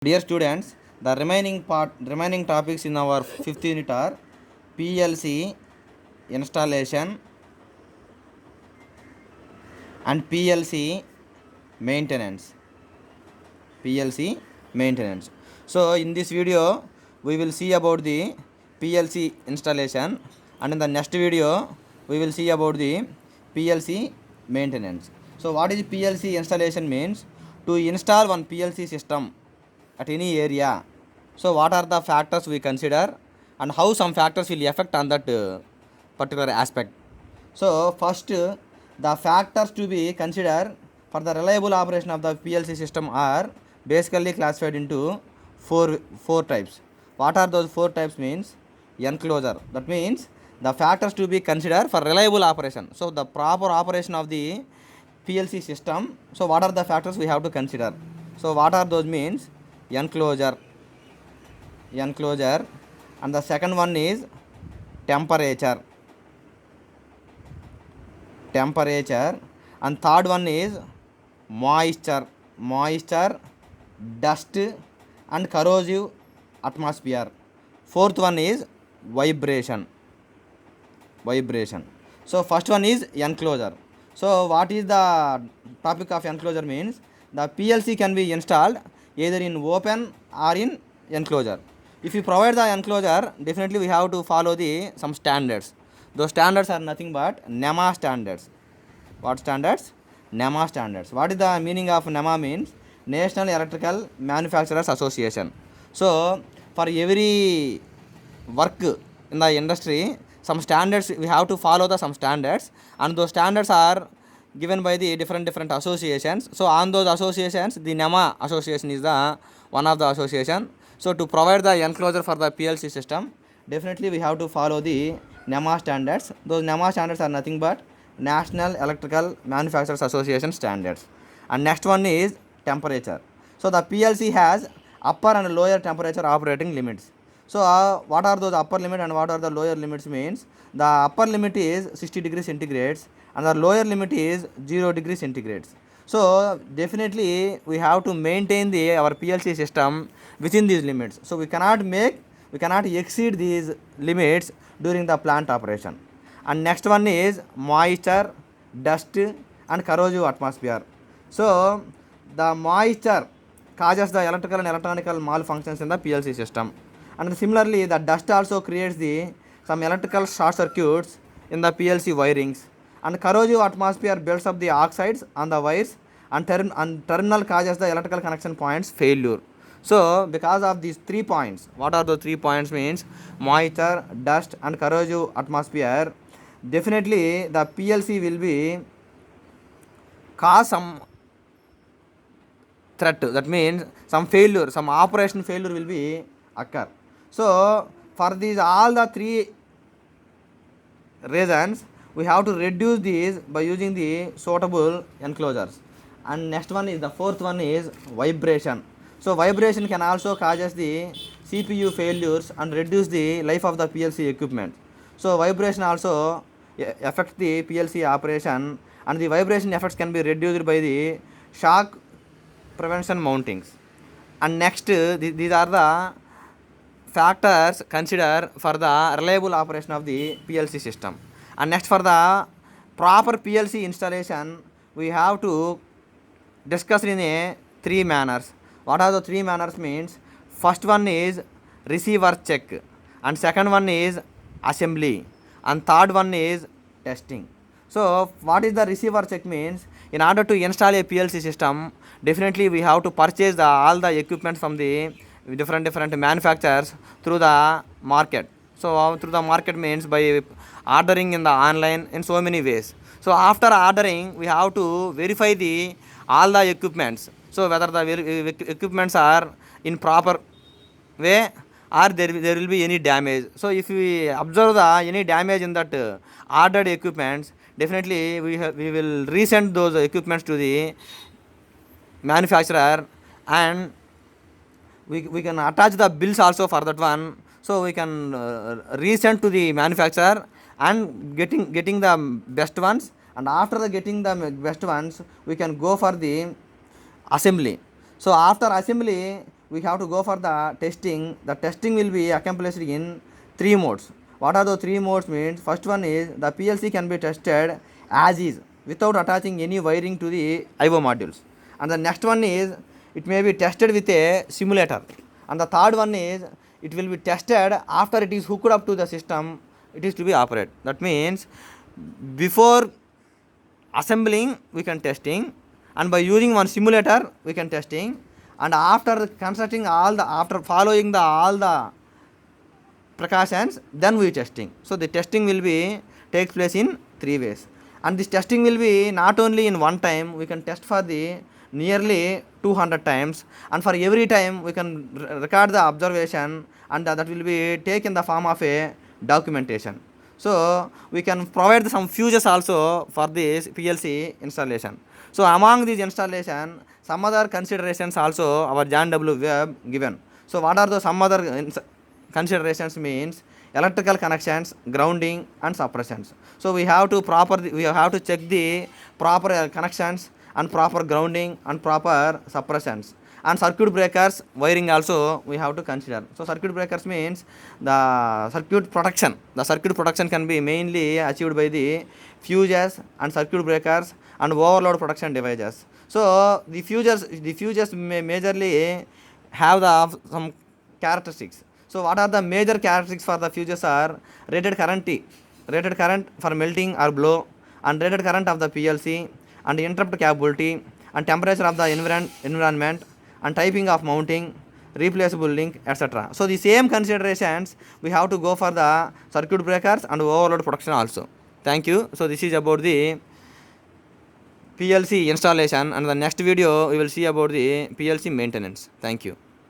Dear students, the remaining topics in our fifth unit are PLC installation and PLC maintenance. PLC maintenance. So in this video, we will see about the PLC installation, and in the next video, we will see about the PLC maintenance. So what is PLC installation means? To install one PLC system at any area. So what are the factors we consider and how some factors will affect on that particular aspect. So first, the factors to be considered for the reliable operation of the PLC system are basically classified into four types. What are those four types means? Enclosure. That means the factors to be considered for reliable operation. So the proper operation of the PLC system. So what are the factors we have to consider? So what are those means? Enclosure, and the second one is temperature, and third one is moisture, dust and corrosive atmosphere. Fourth one is vibration. So first one is enclosure. So what is the topic of enclosure means? The PLC can be installed either in open or in enclosure. If you provide the enclosure, definitely we have to follow some standards. Those standards are nothing but NEMA standards. What standards? NEMA standards. What is the meaning of NEMA means? National Electrical Manufacturers Association. So for every work in the industry, some standards we have to follow some standards, and those standards are given by the different associations. So on those associations, the NEMA association is the one of the association. So to provide the enclosure for the PLC system, definitely we have to follow the NEMA standards. Those NEMA standards are nothing but National Electrical Manufacturers Association standards. And next one is temperature. So the PLC has upper and lower temperature operating limits. So what are those upper limit and what are the lower limits means? The upper limit is 60 degrees centigrades and the lower limit is 0 degrees centigrades. So definitely we have to maintain our PLC system within these limits. So we cannot exceed these limits during the plant operation. And next one is moisture, dust and corrosive atmosphere. So the moisture causes the electrical and electronic malfunctions in the PLC system. And similarly, the dust also creates some electrical short circuits in the PLC wirings. And corrosive atmosphere builds up the oxides on the wires and terminal causes the electrical connection points failure. So because of these 3 points, what are the 3 points means? Moisture, dust and corrosive atmosphere. Definitely the PLC will be cause some threat. That means some failure, some operation failure will be occur. So for these all the 3 reasons, we have to reduce these by using the suitable enclosures. And next one is the fourth one is vibration. So vibration can also causes the CPU failures and reduce the life of the PLC equipment. So vibration also affects the PLC operation, and the vibration effects can be reduced by the shock prevention mountings. And next, these are the factors considered for the reliable operation of the PLC system. And next, for the proper PLC installation, we have to discuss in 3 manners. What are the 3 manners means? First one is receiver check, and second one is assembly, and third one is testing. So what is the receiver check means? In order to install a PLC system, definitely we have to purchase all the equipment from the different manufacturers through the market. So through the market means by ordering in the online in so many ways. So after ordering, we have to verify all the equipments. So whether the equipments are in proper way or there will be any damage. So if we observe any damage in that ordered equipments, definitely we will resend those equipments to the manufacturer, and we can attach the bills also for that one. So we can resend to the manufacturer and getting the best ones, and after getting the best ones, we can go for the assembly. So after assembly, we have to go for the testing. The testing will be accomplished in 3 modes. What are the 3 modes means? First one is the PLC can be tested as is without attaching any wiring to the IO modules. And the next one is it may be tested with a simulator. And the third one is it will be tested after it is hooked up to the system, it is to be operated. That means before assembling we can testing, and by using one simulator we can testing, and after constructing after following all the precautions, then we testing. So the testing will be takes place in 3 ways, and this testing will be not only in one time, we can test for the nearly 200 times, and for every time we can record the observation, and that will be taken in the form of a documentation. So we can provide some fuses also for this PLC installation. So among these installation, some other considerations also our John W. Webb given. So what are the some other considerations means? Electrical connections, grounding and suppressions. So we have to check the proper connections and proper grounding and proper suppressions, and circuit breakers wiring also we have to consider. So circuit breakers means the circuit protection can be mainly achieved by the fuses and circuit breakers and overload protection devices. So the fuses may majorly have some characteristics. So what are the major characteristics for the fuses are rated current for melting or blow, and rated current of the PLC, and interrupt capability, and temperature of the environment, and typing of mounting, replaceable link, etc. So the same considerations we have to go for the circuit breakers and overload protection also. Thank you. So this is about the PLC installation, and the next video we will see about the PLC maintenance. Thank you.